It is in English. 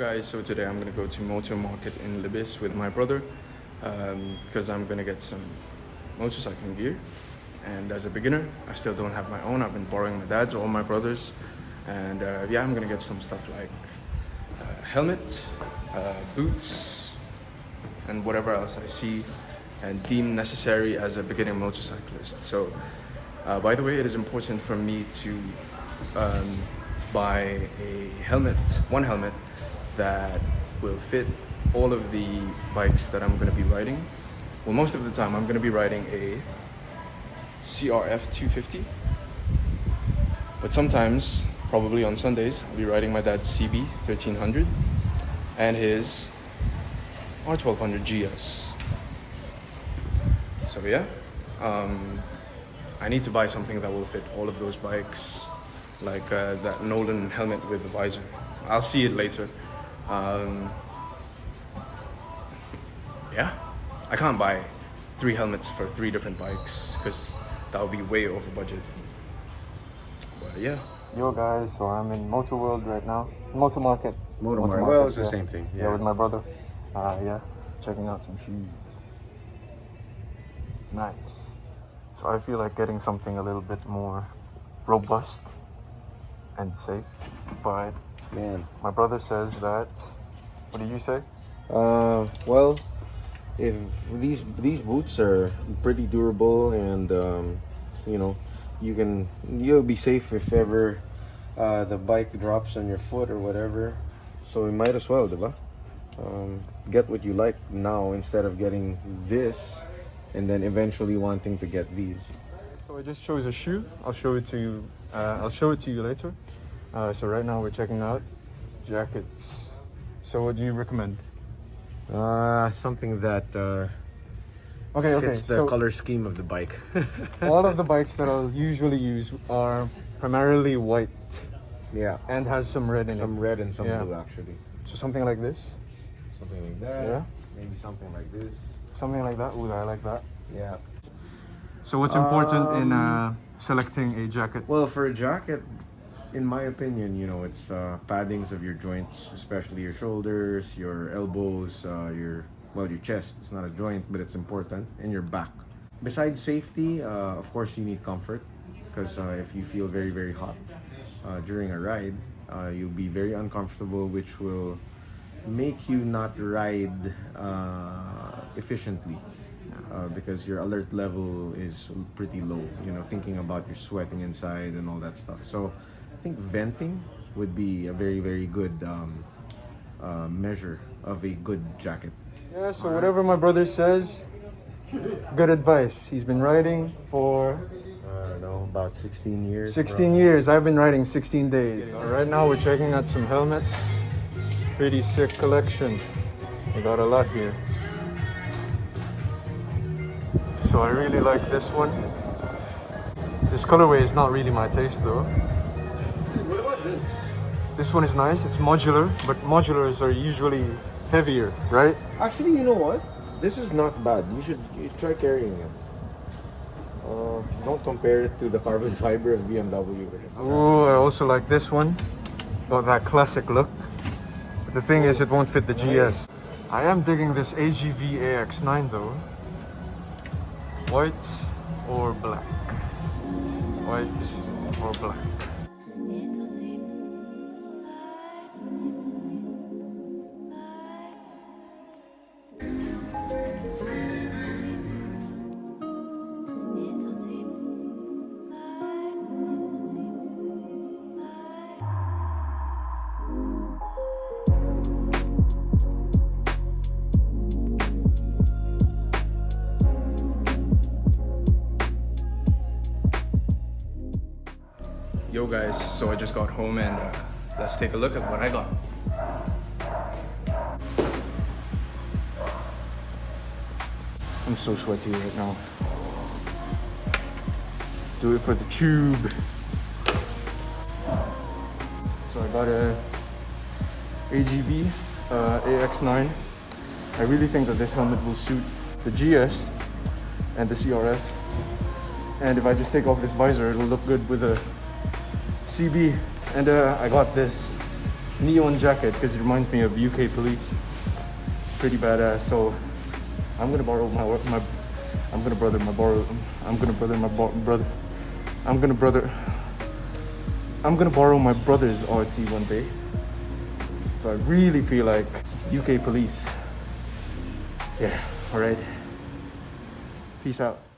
guys, so today I'm gonna go to MotoMarket in Libis with my brother because I'm gonna get some motorcycling gear. And as a beginner, I still don't have my own. I've been borrowing my dad's or my brother's. And yeah, I'm gonna get some stuff like helmet, boots, and whatever else I see and deem necessary as a beginner motorcyclist. So by the way, it is important for me to buy one helmet that will fit all of the bikes that I'm going to be riding. Well, most of the time I'm going to be riding a CRF 250, but sometimes, probably on Sundays, I'll be riding my dad's CB 1300 and his R1200 GS. So yeah, I need to buy something that will fit all of those bikes, like that Nolan helmet with the visor. I'll see it later. Yeah, I can't buy 3 helmets for 3 different bikes because that would be way over budget. But yeah. Yo guys, so I'm in MotoWorld right now. MotoMarket. MotoMarket. Well, it's the same thing. Yeah, with my brother. Yeah, checking out some shoes. Nice. So I feel like getting something a little bit more robust and safe, but Man, my brother says that. What do you say? well, if these boots are pretty durable and you know, you'll be safe if ever the bike drops on your foot or whatever. So we might as well, diba? Get what you like now instead of getting this and then eventually wanting to get these. So I just chose a shoe. I'll show it to you. I'll show it to you later. So right now we're checking out jackets. So what do you recommend? Something that fits the so color scheme of the bike. all of the bikes that I'll usually use are primarily white. Yeah. And has some red in it. Some red and some blue actually. So something like this. Something like that. Yeah. Maybe something like this. Something like that. Ooh, I like that. Yeah. So what's important in selecting a jacket? Well, for a jacket, in my opinion, it's paddings of your joints, especially your shoulders, your elbows, your chest. It's not a joint, but it's important, and your back. Besides safety, of course, you need comfort, because if you feel very, very hot during a ride, you'll be very uncomfortable, which will make you not ride efficiently. Because your alert level is pretty low, thinking about your sweating inside and all that stuff. So I think venting would be a very, very good measure of a good jacket. Yeah, so whatever my brother says, good advice. He's been riding for, I don't know, about 16 years. 16 years. I've been riding 16 days. So right now we're checking out some helmets. Pretty sick collection. We got a lot here. So I really like this one. This colorway is not really my taste though. What about this? This one is nice. It's modular, but modulars are usually heavier, right? Actually, you know what? This is not bad. You try carrying it. Don't compare it to the carbon fiber of BMW. Oh, I also like this one. Got that classic look. But the thing is, it won't fit the GS. I am digging this AGV AX9 though. White or black? White or black? Yo guys, so I just got home and let's take a look at what I got. I'm so sweaty right now. Do it for the tube. So I got a AGV AX9. I really think that this helmet will suit the GS and the CRF. And if I just take off this visor, it will look good with a CB. And I got this neon jacket because it reminds me of UK police. Pretty badass. So I'm gonna borrow my I'm gonna borrow my brother's RT one day. So I really feel like UK police. Yeah, alright. Peace out.